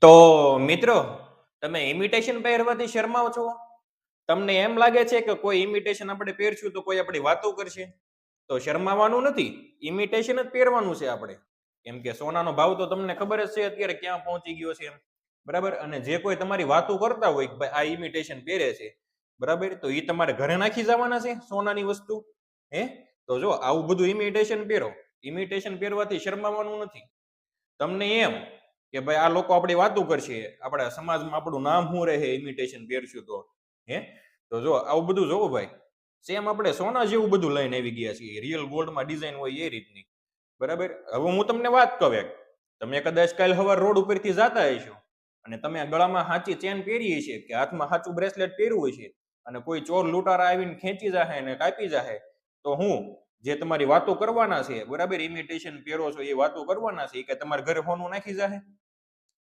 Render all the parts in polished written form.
તો મિત્રો, તમે ઇમિટેશન પહેરવાથી શરમાવો છો? તમને એમ લાગે છે કે કોઈ ઇમિટેશન આપણે પહેરશું તો કોઈ આપણી વાતો કરશે? તો શરમાવાનું નથી, ઇમિટેશન જ પહેરવાનું છે આપણે. કેમ કે સોનાનો ભાવ તો તમને ખબર જ છે અત્યારે ક્યાં પહોંચી ગયો છે એમ. બરાબર? અને જે કોઈ તમારી વાતો કરતા હોય કે ભાઈ આ ઇમિટેશન પહેરે છે, બરાબર, તો એ તમારે ઘરે નાખી જવાના છે સોનાની વસ્તુ? હે? તો જો આવું બધું ઇમિટેશન પહેરો. ઇમિટેશન પહેરવાથી શરમાવાનું નથી. તમને એમ કે ભાઈ આ લોકો આપણી વાતો કરશે, આપણા સમાજમાં આપણું નામ શું રહે ઇમિટેશન પહેરશું તો? હે? તો જો આવું બધું જોવો ભાઈ, સેમ આપણે સોના જેવું બધું લઈને આવી ગયા છીએ, રિયલ ગોલ્ડમાં ડિઝાઇન હોય એ રીતની. બરાબર? હવે હું તમને વાત કહું એક, તમે કદાચ કાલ સવાર રોડ ઉપરથી જતા હશો અને તમે ગળામાં સાચી ચેન પહેરી છે કે હાથમાં સાચું બ્રેસલેટ પહેરવું છે અને કોઈ ચોર લૂંટારા આવીને ખેંચી જાહે અને કાપી જાહે, તો હું જે તમારી વાતો કરવાના છે, બરાબર, ઇમિટેશન પહેરો છો એ વાતો કરવાના છે, કે તમારા ઘરે સોનું નાખી જાહે?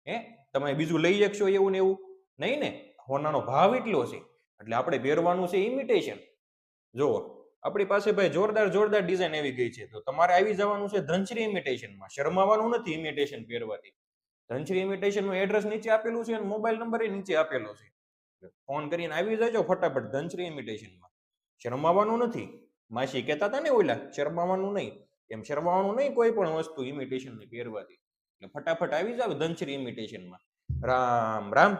હે? તમે બીજું લઈ શકશો એવું ને એવું? નહીં ને. સોનાનો ભાવ એટલો છે એટલે આપણે પહેરવાનું છે ઇમિટેશન. જુઓ, આપણી પાસે ભાઈ જોરદાર જોરદાર ડિઝાઇન આવી ગઈ છે, તો તમારે આવી જવાનું છે ધનશ્રી ઇમિટેશનમાં. શરમાવાનું નથી ઇમિટેશન પહેરવાથી. ધનશ્રી ઇમિટેશનનું એડ્રેસ નીચે આપેલું છે અને મોબાઈલ નંબર એ નીચે આપેલો છે. ફોન કરીને આવી જજો ફટાફટ ધનશ્રી ઇમિટેશનમાં. શરમાવાનું નથી. માસી કહેતા હતા ને ઓલા, શરમાવાનું નહીં. એમ શરમાવાનું નહીં કોઈ પણ વસ્તુ ઇમિટેશનની પહેરવાથી. એટલે ફટાફટ આવી જાવ ધનશ્રી ઇમિટેશનમાં. રામ રામ.